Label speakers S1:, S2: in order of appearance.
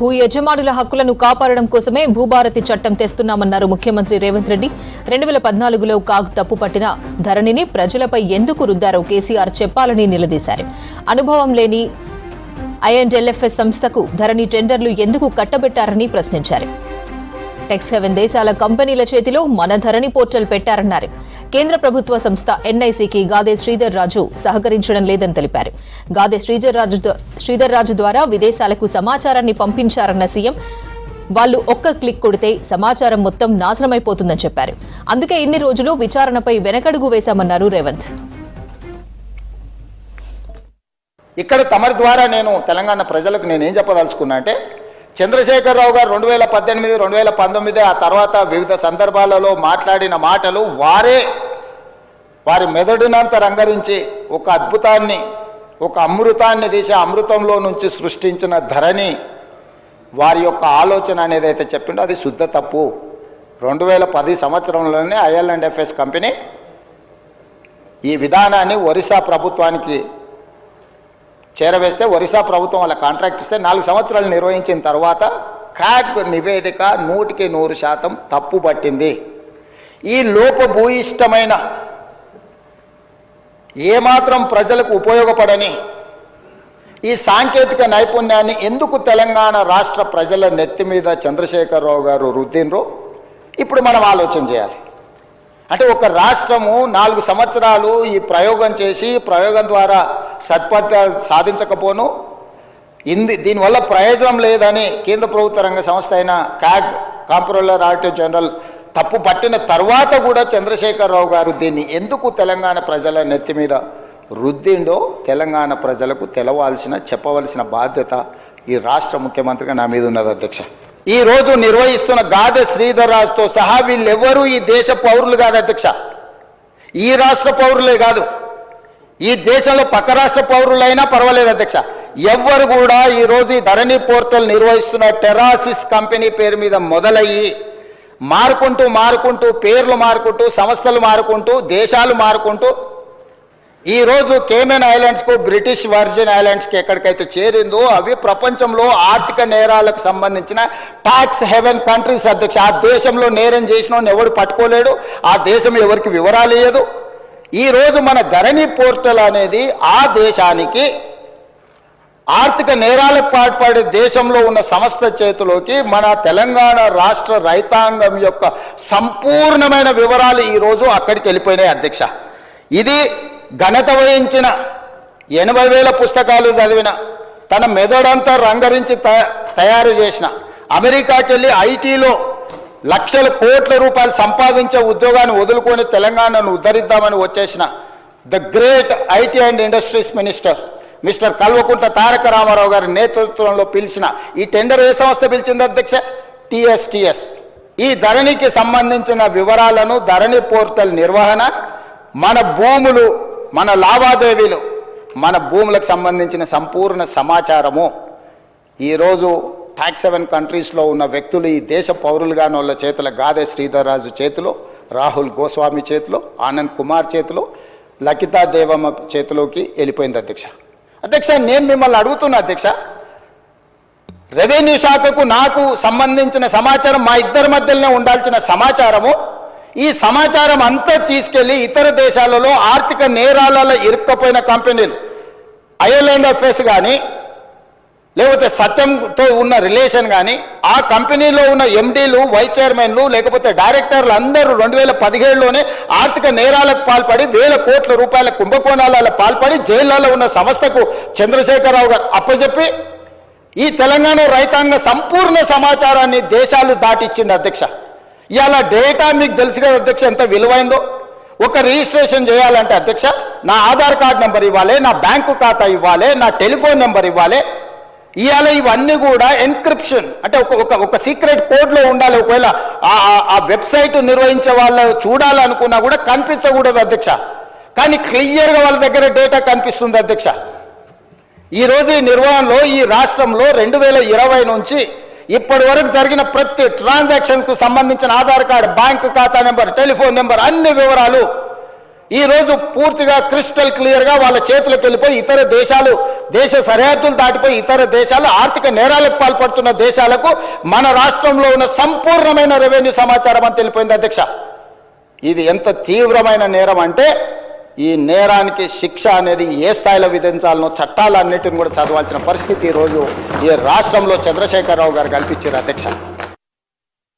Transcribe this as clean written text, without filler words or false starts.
S1: భూ యజమానుల హక్కులను కాపాడడం కోసమే భూభారతి చట్టం తెస్తున్నామన్నారు ముఖ్యమంత్రి రేవంత్ రెడ్డి. 2014లో కాగ్ తప్పుపట్టిన ధరణిని ప్రజలపై ఎందుకు రుద్దారో కేసీఆర్ చెప్పాలని నిలదీశారు. అనుభవం లేని ఐఎన్ఎల్ఎఫ్ఎస్ సంస్థకు ధరణి టెండర్లు ఎందుకు కట్టబెట్టారని ప్రశ్నించారు. టెక్స్ హెవెన్ దేశాల కంపెనీల చేతిలో మన ధరణి పోర్టల్ పెట్టారన్నారు. కేంద్ర ప్రభుత్వ సంస్థ ఎన్ఐసికి గాదే శ్రీధర్ రాజు సహకరించడం లేదని తెలిపారు. గాదే శ్రీధర్ రాజు ద్వారా విదేశాలకు సమాచారాన్ని పంపించారన్న సీఎం, వాళ్ళు ఒక్క క్లిక్ కొడితే సమాచారం మొత్తం నాశనమైపోతుందని చెప్పారు. అందుకే ఇన్ని రోజులు విచారణపై వెనకడుగు వేశామన్నారు రేవంత్.
S2: ఇక్కడ తమరి ద్వారా నేను తెలంగాణ ప్రజలకు నేనేం చెప్పదలుచుకున్నా అంటే, చంద్రశేఖరరావు గారు 2018, 2019 ఆ తర్వాత వివిధ సందర్భాలలో మాట్లాడిన మాటలు వారి మెదడునంత రంగరించి ఒక అద్భుతాన్ని, ఒక అమృతాన్ని తీసి అమృతంలో నుంచి సృష్టించిన ధరణి వారి యొక్క ఆలోచన అనేది అయితే చెప్పిండో అది శుద్ధ తప్పు. 2010 సంవత్సరంలోనే ఐఎల్ఎండ్ఎఫ్ఎస్ కంపెనీ ఈ విధానాన్ని ఒరిస్సా ప్రభుత్వానికి చేరవేస్తే ఒరిస్సా ప్రభుత్వం వాళ్ళ కాంట్రాక్ట్ ఇస్తే 4 సంవత్సరాలు నిర్వహించిన తర్వాత కాగ్ నివేదిక 100% తప్పు పట్టింది. ఈ లోపభూయిష్టమైన ఏమాత్రం ప్రజలకు ఉపయోగపడని ఈ సాంకేతిక నైపుణ్యాన్ని ఎందుకు తెలంగాణ రాష్ట్ర ప్రజల నెత్తి మీద చంద్రశేఖరరావు గారు రుద్దిండ్రో ఇప్పుడు మనం ఆలోచన చేయాలి. అంటే ఒక రాష్ట్రము 4 సంవత్సరాలు ఈ ప్రయోగం చేసి ప్రయోగం ద్వారా సత్ఫలితాలు సాధించకపోను, దీనివల్ల ప్రయోజనం లేదని కేంద్ర ప్రభుత్వ రంగ సంస్థ అయిన కాగ్ కాంప్ట్రోలర్ ఆడిటర్ జనరల్ తప్పు పట్టిన తర్వాత కూడా చంద్రశేఖరరావు గారు దీన్ని ఎందుకు తెలంగాణ ప్రజల నెత్తి మీద రుద్దిండో తెలంగాణ ప్రజలకు చెప్పవలసిన బాధ్యత ఈ రాష్ట్ర ముఖ్యమంత్రిగా నా మీద ఉన్నది అధ్యక్ష. ఈ రోజు నిర్వహిస్తున్న గాదె శ్రీధర్ రాజుతో సహా వీళ్ళెవ్వరూ ఈ దేశ పౌరులు కాదు అధ్యక్ష. ఈ రాష్ట్ర పౌరులే కాదు, ఈ దేశంలో పక్క రాష్ట్ర పౌరులైనా పర్వాలేదు అధ్యక్ష. ఎవ్వరు కూడా ఈరోజు ఈ ధరణి పోర్టల్ నిర్వహిస్తున్న టెరాసిస్ కంపెనీ పేరు మీద మొదలయ్యి మారుకుంటూ పేర్లు మారుకుంటూ సంస్థలు మారుకుంటూ దేశాలు మారుకుంటూ ఈరోజు కేమెన్ ఐలాండ్స్కు బ్రిటిష్ వర్జిన్ ఐలాండ్స్కి ఎక్కడికైతే చేరిందో అవి ప్రపంచంలో ఆర్థిక నేరాలకు సంబంధించిన ట్యాక్స్ హెవెన్ కంట్రీస్ అధ్యక్ష. ఆ దేశంలో నేరం చేసిన ఎవడు పట్టుకోలేడు, ఆ దేశం ఎవరికి వివరాలు ఇయ్యదు. ఈరోజు మన ధరణి పోర్టల్ అనేది ఆ దేశానికి ఆర్థిక నేరాలకు పాల్పడే దేశంలో ఉన్న సంస్థ చేతిలోకి మన తెలంగాణ రాష్ట్ర రైతాంగం యొక్క సంపూర్ణమైన వివరాలు ఈరోజు అక్కడికి వెళ్ళిపోయినాయి అధ్యక్ష. ఇది ఘనత వహించిన 80,000 పుస్తకాలు చదివిన తన మెదడంతా రంగరించి తయారు చేసిన అమెరికాకి వెళ్ళి ఐటీలో లక్షల కోట్ల రూపాయలు సంపాదించే ఉద్యోగాన్ని వదులుకొని తెలంగాణను ఉద్ధరిద్దామని వచ్చేసిన the great IT and industries minister mister Kalvakuntla Taraka Ramarao గారి నేతృత్వంలో పిలిచిన ఈ టెండర్ ఏ సంస్థ పిలిచింది అధ్యక్ష? టీఎస్టీఎస్. ఈ ధరణికి సంబంధించిన వివరాలను, ధరణి పోర్టల్ నిర్వహణ, మన భూములు, మన లావాదేవీలు, మన భూములకు సంబంధించిన సంపూర్ణ సమాచారము ఈరోజు ట్యాక్స్ హెవెన్ కంట్రీస్లో ఉన్న వ్యక్తులు, ఈ దేశ పౌరులుగాని వాళ్ళ చేతిలో, గాదే శ్రీధర్ రాజు చేతిలో, రాహుల్ గోస్వామి చేతిలో, ఆనంద్ కుమార్ చేతిలో, లకితా దేవమ్మ చేతిలోకి వెళ్ళిపోయింది అధ్యక్ష. నేను మిమ్మల్ని అడుగుతున్నా అధ్యక్ష, రెవెన్యూ శాఖకు నాకు సంబంధించిన సమాచారం, మా ఇద్దరి మధ్యలోనే ఉండాల్సిన సమాచారము, ఈ సమాచారం అంతా తీసుకెళ్లి ఇతర దేశాలలో ఆర్థిక నేరాలలో ఇరుక్కపోయిన కంపెనీలు ఐఎల్ఎండ్ఎఫ్ఎస్ కానీ లేకపోతే సత్యంతో ఉన్న రిలేషన్ కానీ ఆ కంపెనీలో ఉన్న ఎండీలు, వైస్ చైర్మన్లు లేకపోతే డైరెక్టర్లు అందరూ 2017లోనే ఆర్థిక నేరాలకు పాల్పడి 1,000 కోట్ల రూపాయల కుంభకోణాలలో పాల్పడి జైళ్లలో ఉన్న సంస్థకు చంద్రశేఖరరావు గారు అప్పచెప్పి ఈ తెలంగాణ రైతాంగ సంపూర్ణ సమాచారాన్ని దేశాలు దాటిచ్చింది అధ్యక్ష. ఇవాళ డేటా మీకు తెలుసు కదా అధ్యక్ష ఎంత విలువైందో. ఒక రిజిస్ట్రేషన్ చేయాలంటే అధ్యక్ష నా ఆధార్ కార్డ్ నెంబర్ ఇవ్వాలి, నా బ్యాంకు ఖాతా ఇవ్వాలి, నా టెలిఫోన్ నెంబర్ ఇవ్వాలి. ఇవాళ ఇవన్నీ కూడా ఎన్క్రిప్షన్ అంటే ఒక సీక్రెట్ కోడ్లో ఉండాలి. ఒకవేళ ఆ వెబ్సైట్ నిర్వహించే వాళ్ళు చూడాలనుకున్నా కూడా కనిపించకూడదు అధ్యక్ష. కానీ క్లియర్గా వాళ్ళ దగ్గర డేటా కనిపిస్తుంది అధ్యక్ష. ఈరోజు ఈ నిర్వహణలో ఈ రాష్ట్రంలో 2020 నుంచి ఇప్పటి వరకు జరిగిన ప్రతి ట్రాన్సాక్షన్కు సంబంధించిన ఆధార్ కార్డు, బ్యాంకు ఖాతా నెంబర్, టెలిఫోన్ నెంబర్, అన్ని వివరాలు ఈరోజు పూర్తిగా క్రిస్టల్ క్లియర్గా వాళ్ళ చేతులకు వెళ్ళిపోయి ఇతర దేశాలు, దేశ సరిహద్దులు దాటిపోయి ఇతర దేశాలు ఆర్థిక నేరాలకు పాల్పడుతున్న దేశాలకు మన రాష్ట్రంలో ఉన్న సంపూర్ణమైన రెవెన్యూ సమాచారం అని తెలిపోయింది అధ్యక్ష. ఇది ఎంత తీవ్రమైన నేరం అంటే ఈ నేరానికి శిక్ష అనేది ఏ స్థాయిలో విధించాలనో చట్టాలన్నిటిని కూడా చదవాల్సిన పరిస్థితి ఈరోజు ఈ రాష్ట్రంలో చంద్రశేఖరరావు గారు కల్పించారు అధ్యక్ష.